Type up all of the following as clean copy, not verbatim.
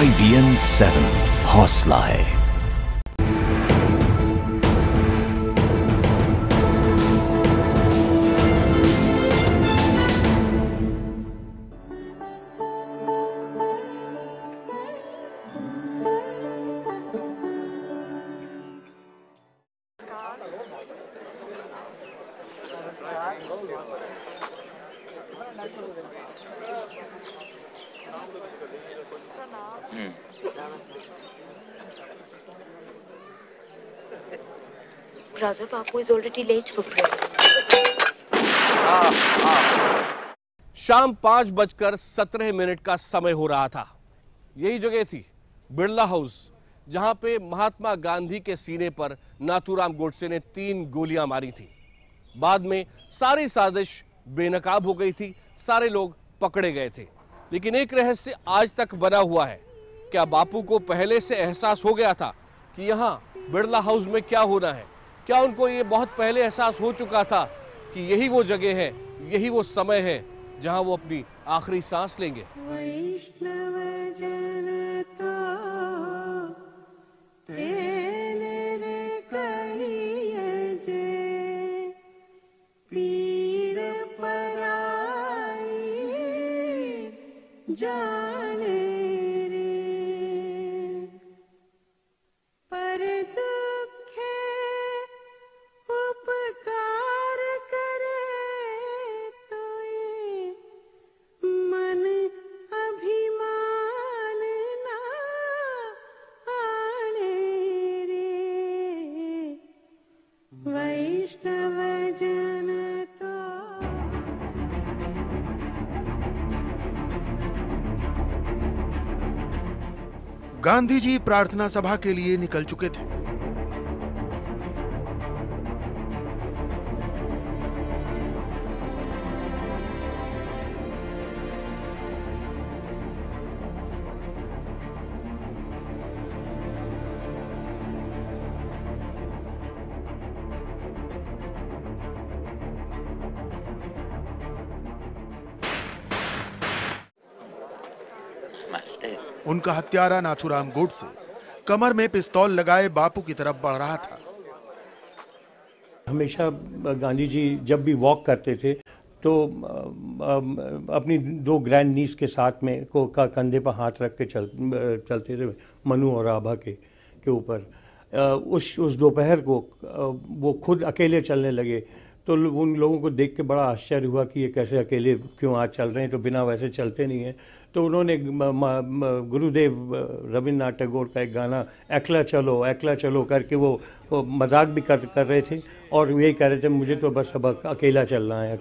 IBN 7 हौसला है। Brother, Bapu is already late for prayers. शाम 5:17 का समय हो रहा था। यही जगह थी बिरला हाउस, जहां पे महात्मा गांधी के सीने पर नाथूराम गोडसे ने 3 गोलियां मारी थी। बाद में सारी साजिश बेनकाब हो गई थी, सारे लोग पकड़े गए थे। लेकिन एक रहस्य आज तक बना हुआ है। क्या बापू को पहले से एहसास हो गया था कि यहाँ बिरला हाउस में क्या होना है? क्या उनको ये बहुत पहले एहसास हो चुका था कि यही वो जगह है, यही वो समय है जहां वो अपनी आखिरी सांस लेंगे? गांधी जी प्रार्थना सभा के लिए निकल चुके थे। उनका हत्यारा नाथूराम गोडसे कमर में पिस्तौल लगाए बापू की तरफ बढ़ रहा था। हमेशा गांधी जी जब भी वॉक करते थे तो अपनी 2 ग्रैंड नीस के साथ में का कंधे पर हाथ रख के चलते थे, मनु और आभा के ऊपर। उस दोपहर को वो खुद अकेले चलने लगे तो उन लोगों को देख के बड़ा आश्चर्य हुआ कि ये कैसे अकेले क्यों आज चल रहे हैं, तो बिना वैसे चलते नहीं हैं। तो उन्होंने गुरुदेव रविन्द्रनाथ टैगोर का एक गाना एकला चलो करके वो मजाक भी कर रहे थे और यही कह रहे थे, मुझे तो बस अब अकेला चलना है।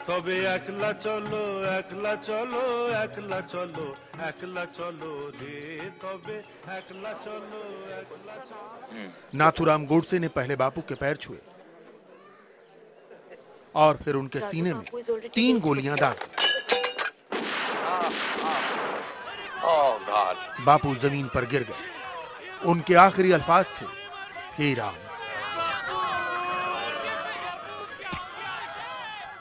তবে একলা চলো একলা চলো একলা চলো একলা চলো রে তবে একলা চলো একলা চলো। नाथूराम गोडसे ने पहले बापू के पैर छुए और फिर उनके सीने में 3 गोलियां दागी। बापू जमीन पर गिर गए। उनके आखिरी अल्फाज थे, हे राम।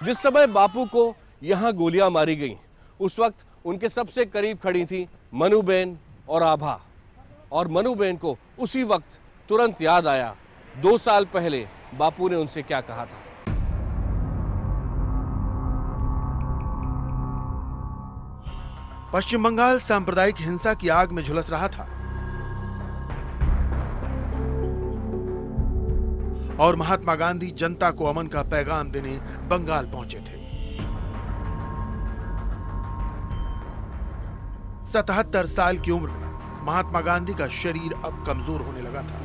जिस समय बापू को यहां गोलियां मारी गईं, उस वक्त उनके सबसे करीब खड़ी थी मनुबेन और आभा। और मनुबेन को उसी वक्त तुरंत याद आया 2 साल पहले बापू ने उनसे क्या कहा था। पश्चिम बंगाल सांप्रदायिक हिंसा की आग में झुलस रहा था और महात्मा गांधी जनता को अमन का पैगाम देने बंगाल पहुंचे थे। 77 साल की उम्र में महात्मा गांधी का शरीर अब कमजोर होने लगा था।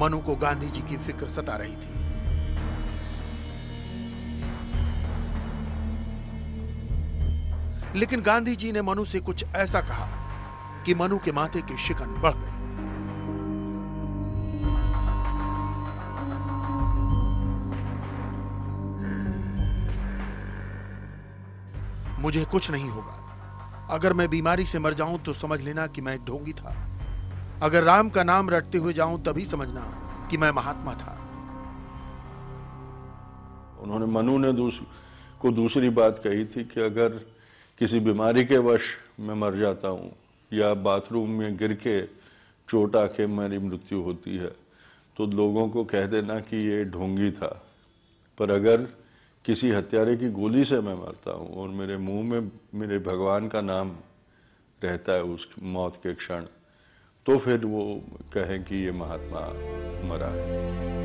मनु को गांधी जी की फिक्र सता रही थी। लेकिन गांधी जी ने मनु से कुछ ऐसा कहा कि मनु के माथे के शिकन बढ़ गए। मुझे कुछ नहीं होगा। अगर मैं बीमारी से मर जाऊं तो समझ लेना कि मैं एक ढोंगी था। अगर राम का नाम रटते हुए जाऊं तभी समझना कि मैं महात्मा था। उन्होंने मनु ने दूसरी बात कही थी कि अगर किसी बीमारी के वश मैं मर जाता हूँ या बाथरूम में गिर के चोट आके मेरी मृत्यु होती है तो लोगों को कह देना कि ये ढोंगी था, पर अगर किसी हत्यारे की गोली से मैं मरता हूँ और मेरे मुंह में मेरे भगवान का नाम रहता है उस मौत के क्षण, तो फिर वो कहें कि ये महात्मा मरा है।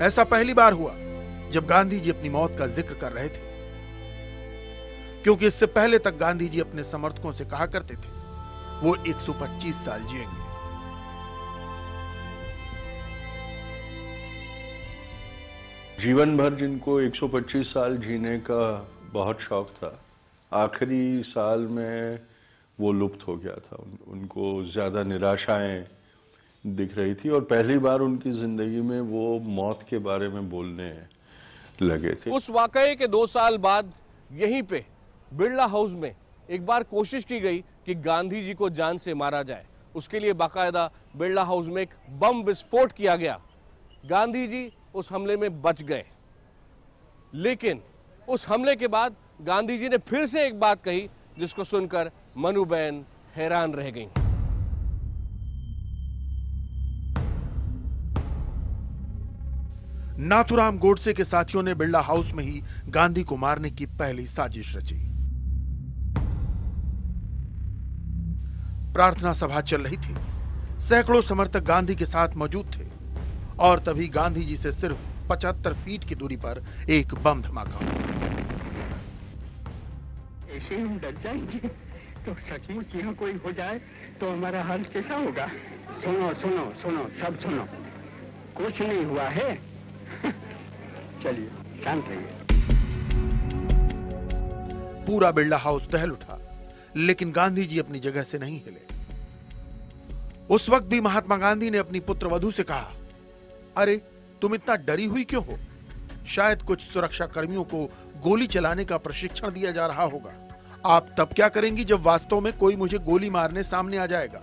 ऐसा पहली बार हुआ जब गांधी जी अपनी मौत का जिक्र कर रहे थे, क्योंकि इससे पहले तक गांधी जी अपने समर्थकों से कहा करते थे वो 125 साल जिएंगे। जीवन भर जिनको 125 साल जीने का बहुत शौक था, आखिरी साल में वो लुप्त हो गया था। उनको ज्यादा निराशाएं दिख रही थी और पहली बार उनकी जिंदगी में वो मौत के बारे में बोलने लगे थे। उस वाकये के 2 साल बाद यहीं पे बिरला हाउस में एक बार कोशिश की गई कि गांधी जी को जान से मारा जाए। उसके लिए बाकायदा बिरला हाउस में एक बम विस्फोट किया गया। गांधी जी उस हमले में बच गए, लेकिन उस हमले के बाद गांधी जी ने फिर से एक बात कही जिसको सुनकर मनुबेन हैरान रह गईं। नाथूराम गोडसे के साथियों ने बिरला हाउस में ही गांधी को मारने की पहली साजिश रची। प्रार्थना सभा चल रही थी, सैकड़ों समर्थक गांधी के साथ मौजूद थे और तभी गांधी जी से सिर्फ 75 फीट की दूरी पर एक बम धमाका हुआ। ऐसे हम डर जाएंगे तो सचमुच यहाँ कोई हो जाए तो हमारा हाल कैसा होगा? सुनो सुनो सुनो, सब सुनो, कुछ नहीं हुआ है। चलिए शांत रहिए। पूरा बिरला हाउस दहल उठा, लेकिन गांधी जी अपनी जगह से नहीं हिले। उस वक्त भी महात्मा गांधी ने अपनी पुत्र वधू से कहा, अरे तुम इतना डरी हुई क्यों हो? शायद कुछ सुरक्षा कर्मियों को गोली चलाने का प्रशिक्षण दिया जा रहा होगा। आप तब क्या करेंगी जब वास्तव में कोई मुझे गोली मारने सामने आ जाएगा?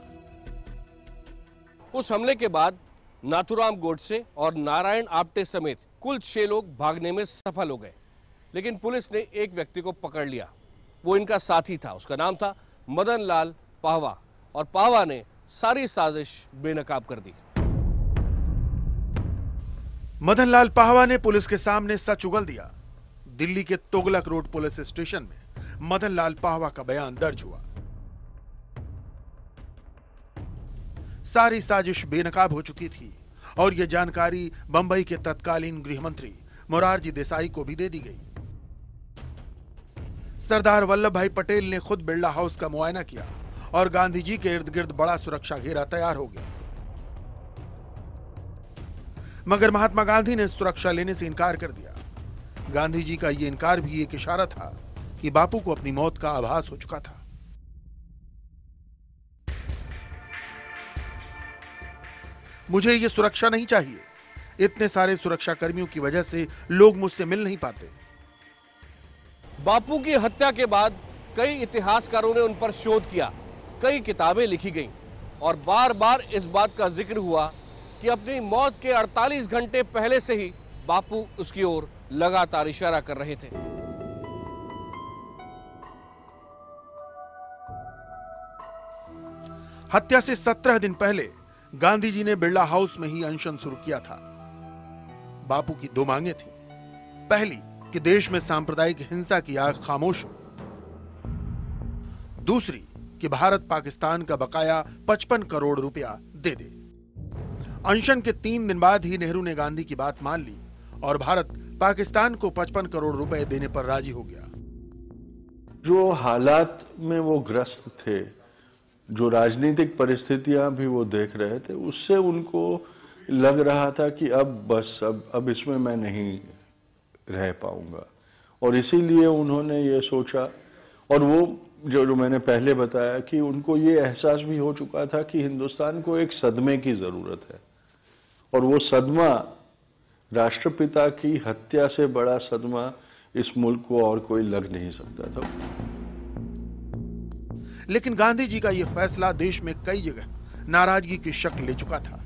उस हमले के बाद नाथूराम गोडसे और नारायण आप्टे समेत कुल 6 लोग भागने में सफल हो गए, लेकिन पुलिस ने एक व्यक्ति को पकड़ लिया। वो इनका साथी था, उसका नाम था मदन लाल पाहवा, और पाहवा ने सारी साजिश बेनकाब कर दी। मदन लाल पाहवा ने पुलिस के सामने सच उगल दिया। दिल्ली के तुगलक रोड पुलिस स्टेशन में मदन लाल पाहवा का बयान दर्ज हुआ। सारी साजिश बेनकाब हो चुकी थी और यह जानकारी बंबई के तत्कालीन गृह मंत्री मोरारजी देसाई को भी दे दी गई। सरदार वल्लभ भाई पटेल ने खुद बिरला हाउस का मुआयना किया और गांधी जी के इर्द गिर्द बड़ा सुरक्षा घेरा तैयार हो गया। मगर महात्मा गांधी ने सुरक्षा लेने से इनकार कर दिया। गांधी जी का यह इनकार भी एक इशारा था कि बापू को अपनी मौत का आभास हो चुका था। मुझे यह सुरक्षा नहीं चाहिए। इतने सारे सुरक्षा कर्मियों की वजह से लोग मुझसे मिल नहीं पाते। बापू की हत्या के बाद कई इतिहासकारों ने उन पर शोध किया, कई किताबें लिखी गईं और बार बार इस बात का जिक्र हुआ कि अपनी मौत के 48 घंटे पहले से ही बापू उसकी ओर लगातार इशारा कर रहे थे। हत्या से 17 दिन पहले गांधी जी ने बिरला हाउस में ही अनशन शुरू किया था। बापू की 2 मांगे थी। पहली कि देश में सांप्रदायिक हिंसा की आग खामोश हो। दूसरी कि भारत पाकिस्तान का बकाया 55 करोड़ रुपया दे दे। अनशन के 3 दिन बाद ही नेहरू ने गांधी की बात मान ली और भारत पाकिस्तान को 55 करोड़ रुपए देने पर राजी हो गया। जो हालात में वो ग्रस्त थे, जो राजनीतिक परिस्थितियां भी वो देख रहे थे, उससे उनको लग रहा था कि अब बस अब इसमें मैं नहीं रह पाऊंगा और इसीलिए उन्होंने ये सोचा। और वो जो मैंने पहले बताया कि उनको ये एहसास भी हो चुका था कि हिंदुस्तान को एक सदमे की जरूरत है और वो सदमा राष्ट्रपिता की हत्या से बड़ा सदमा इस मुल्क को और कोई लग नहीं सकता था। लेकिन गांधी जी का यह फैसला देश में कई जगह नाराजगी की शक्ल ले चुका था।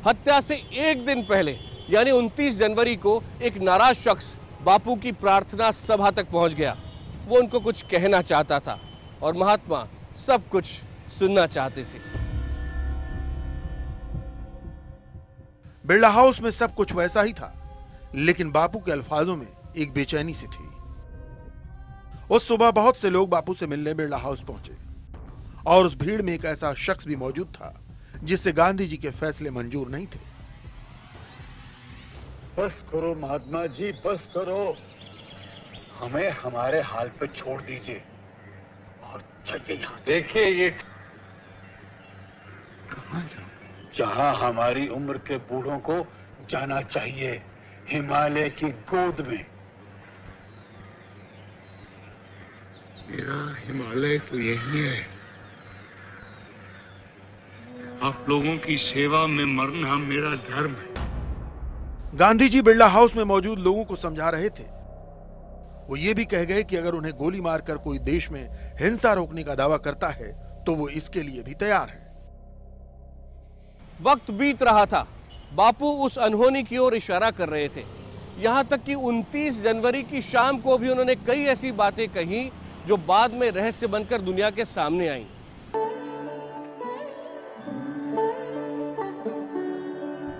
हत्या से एक दिन पहले यानी 29 जनवरी को एक नाराज शख्स बापू की प्रार्थना सभा तक पहुंच गया। वो उनको कुछ कहना चाहता था और महात्मा सब कुछ सुनना चाहते थे। बिरला हाउस में सब कुछ वैसा ही था, लेकिन बापू के अल्फाजों में एक बेचैनी सी थी। उस सुबह बहुत से लोग बापू से मिलने बिरला हाउस पहुंचे और उस भीड़ में एक ऐसा शख्स भी मौजूद था जिससे गांधी जी के फैसले मंजूर नहीं थे। बस करो महात्मा जी, बस करो, हमें हमारे हाल पे छोड़ दीजिए और जाइए यहां से। देखिए ये कहां जाऊं? जहां हमारी उम्र के बूढ़ों को जाना चाहिए, हिमालय की गोद में। मेरा हिमालय तो यही है। आप लोगों की सेवा में मरना मेरा धर्म है। गांधी जी बिरला हाउस में मौजूद लोगों को समझा रहे थे। वो ये भी कह गए कि अगर उन्हें गोली मारकर कोई देश में हिंसा रोकने का दावा करता है तो वो इसके लिए भी तैयार है। वक्त बीत रहा था, बापू उस अनहोनी की ओर इशारा कर रहे थे। यहां तक कि 29 जनवरी की शाम को भी उन्होंने कई ऐसी बातें कही जो बाद में रहस्य बनकर दुनिया के सामने आई।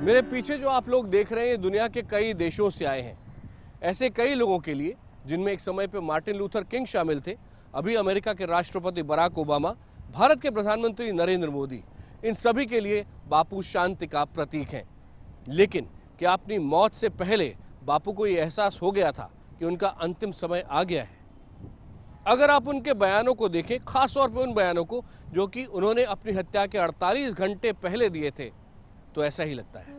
मेरे पीछे जो आप लोग देख रहे हैं दुनिया के कई देशों से आए हैं। ऐसे कई लोगों के लिए, जिनमें एक समय पे मार्टिन लूथर किंग शामिल थे, अभी अमेरिका के राष्ट्रपति बराक ओबामा, भारत के प्रधानमंत्री नरेंद्र मोदी, इन सभी के लिए बापू शांति का प्रतीक हैं। लेकिन क्या अपनी मौत से पहले बापू को यह एहसास हो गया था कि उनका अंतिम समय आ गया है? अगर आप उनके बयानों को देखें, खास तौर पे उन बयानों को जो कि उन्होंने अपनी हत्या के 48 घंटे पहले दिए थे, तो ऐसा ही लगता है।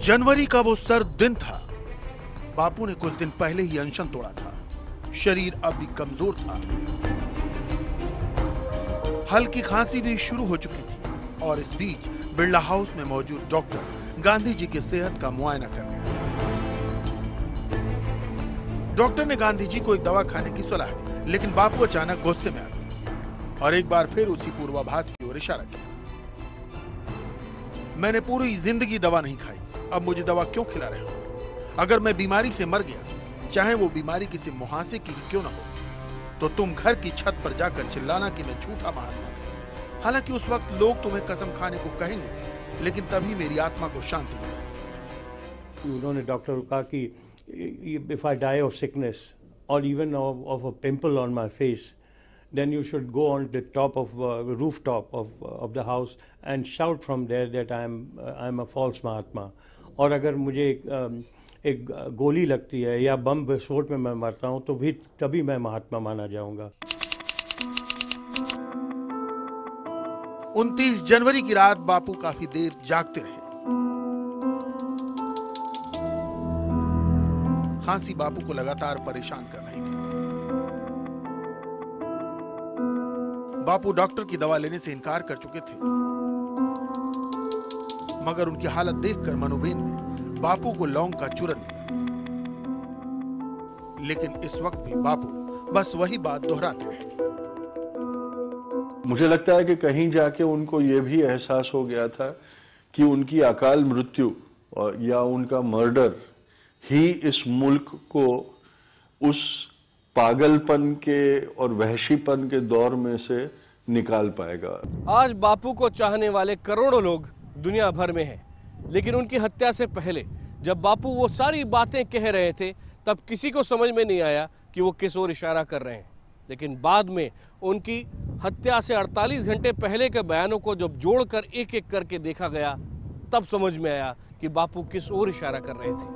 जनवरी का वो सर्द दिन था। बापू ने कुछ दिन पहले ही अनशन तोड़ा था। शरीर अब भी कमजोर था। हल्की खांसी भी शुरू हो चुकी थी और इस बीच बिरला हाउस में मौजूद डॉक्टर गांधी जी की सेहत का मुआयना करने आए। डॉक्टर ने गांधी जी को एक दवा खाने की सलाह दी, लेकिन बापू अचानक गुस्से में आ गए और एक बार फिर उसी पूर्वाभास की ओर इशारा किया। मैंने पूरी जिंदगी दवा नहीं खाई, अब मुझे दवा क्यों खिला रहे हो? अगर मैं बीमारी से मर गया, चाहे वो बीमारी किसी मुहासे की क्यों ना हो, तो तुम घर की छत पर जाकर चिल्लाना कि मैं झूठा महात्मा हूं। हालांकि उस वक्त लोग तुम्हें कसम खाने को कहेंगे, लेकिन तभी मेरी आत्मा को शांति मिलेगी। उन्होंने डॉक्टर को कहा कि if I die of sickness और even of a pimple on my face, then you should go on the top of rooftop of the house and shout from there that I'm a false महात्मा। और अगर मुझे एक गोली लगती है या बम विस्फोट में मैं मरता हूँ तो भी तभी मैं महात्मा माना जाऊंगा। 29 जनवरी की रात बापू काफी देर जागते रहे। खांसी बापू को लगातार परेशान कर रही थी। बापू डॉक्टर की दवा लेने से इनकार कर चुके थे, मगर उनकी हालत देखकर मनोबेन ने बापू को लौंग का चूरन दिया। लेकिन इस वक्त भी बापू बस वही बात दोहराते रहे। मुझे लगता है कि कहीं जाके उनको ये भी एहसास हो गया था कि उनकी अकाल मृत्यु या उनका मर्डर ही इस मुल्क को उस पागलपन के और वहशीपन के दौर में से निकाल पाएगा। आज बापू को चाहने वाले करोड़ों लोग दुनिया भर में हैं, लेकिन उनकी हत्या से पहले जब बापू वो सारी बातें कह रहे थे, तब किसी को समझ में नहीं आया कि वो किस ओर इशारा कर रहे हैं। लेकिन बाद में उनकी हत्या से 48 घंटे पहले के बयानों को जब जोड़कर एक एक करके देखा गया, तब समझ में आया कि बापू किस ओर इशारा कर रहे थे।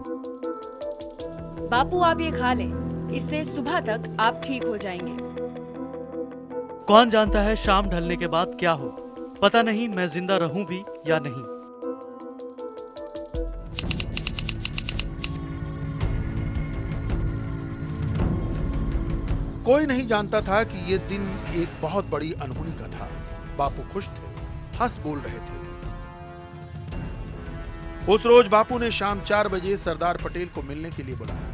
बापू आप ये खा लें, इससे सुबह तक आप ठीक हो जाएंगे। कौन जानता है शाम ढलने के बाद क्या हो। पता नहीं मैं जिंदा रहूं भी या नहीं। कोई नहीं जानता था कि ये दिन एक बहुत बड़ी अनहोनी का था। बापू खुश थे, हंस बोल रहे थे। उस रोज बापू ने शाम 4 बजे सरदार पटेल को मिलने के लिए बुलाया।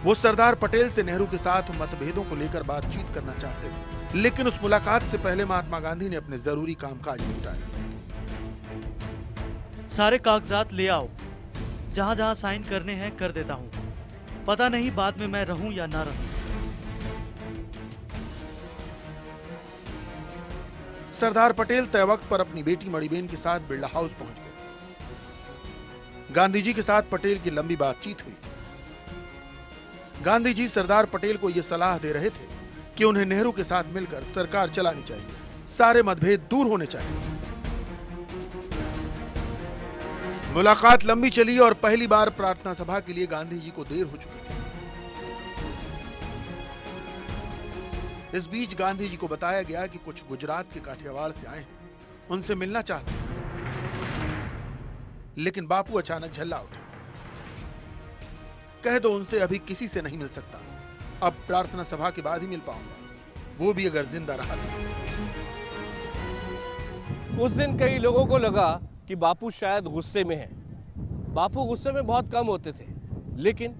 वो सरदार पटेल से नेहरू के साथ मतभेदों को लेकर बातचीत करना चाहते थे, लेकिन उस मुलाकात से पहले महात्मा गांधी ने अपने जरूरी कामकाज निपटाए। सारे कागजात ले आओ, जहां जहां साइन करने हैं कर देता हूं। पता नहीं बाद में मैं रहूं या ना रहूं। सरदार पटेल तय वक्त पर अपनी बेटी मणिबेन के साथ बिरला हाउस पहुंच गए। गांधी जी के साथ पटेल की लंबी बातचीत हुई। गांधी जी सरदार पटेल को यह सलाह दे रहे थे कि उन्हें नेहरू के साथ मिलकर सरकार चलानी चाहिए, सारे मतभेद दूर होने चाहिए। मुलाकात लंबी चली और पहली बार प्रार्थना सभा के लिए गांधी जी को देर हो चुकी थी। इस बीच गांधी जी को बताया गया कि कुछ गुजरात के काठियावाड़ से आए हैं, उनसे मिलना चाहते हैं। लेकिन बापू अचानक झल्ला उठे। कह दो उनसे अभी किसी से नहीं मिल सकता, अब प्रार्थना सभा के बाद ही मिल पाऊंगा, वो भी अगर जिंदा रहा तो। उस दिन कई लोगों को लगा कि बापू शायद गुस्से में हैं। बापू गुस्से में बहुत कम होते थे, लेकिन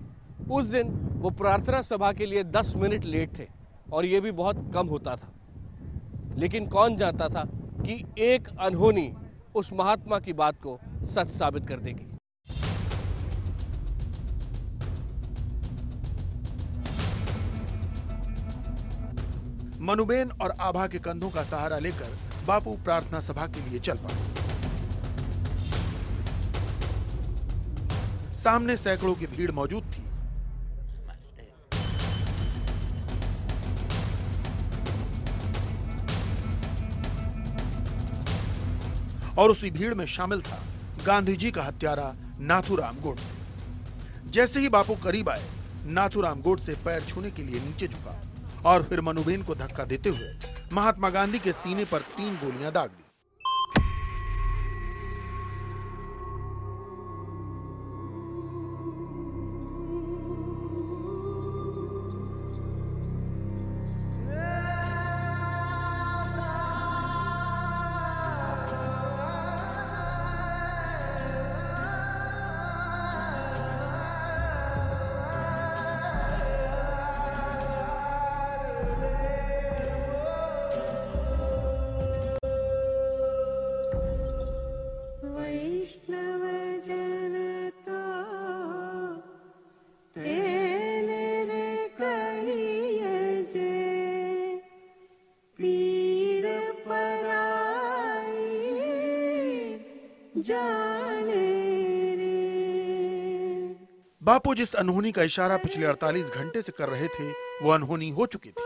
उस दिन वो प्रार्थना सभा के लिए 10 मिनट लेट थे और ये भी बहुत कम होता था। लेकिन कौन जानता था कि एक अनहोनी उस महात्मा की बात को सच साबित कर देगी। मनुबेन और आभा के कंधों का सहारा लेकर बापू प्रार्थना सभा के लिए चल पड़े। सामने सैकड़ों की भीड़ मौजूद थी। और उसी भीड़ में शामिल था गांधी जी का हत्यारा नाथूराम गोडसे। जैसे ही बापू करीब आए, नाथूराम गोडसे पैर छूने के लिए नीचे झुका और फिर मनुबेन को धक्का देते हुए महात्मा गांधी के सीने पर 3 गोलियां दाग दी। बापू जिस अनहोनी का इशारा पिछले 48 घंटे से कर रहे थे, वो अनहोनी हो चुकी थी।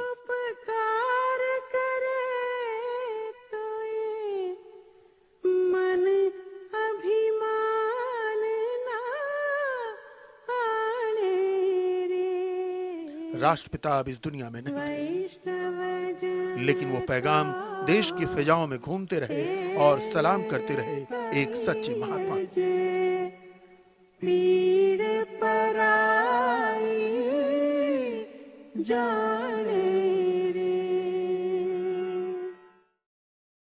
राष्ट्रपिता अब इस दुनिया में नहीं थे, लेकिन वो पैगाम देश की फिजाओं में घूमते रहे और सलाम करते रहे एक सच्चे महात्मा।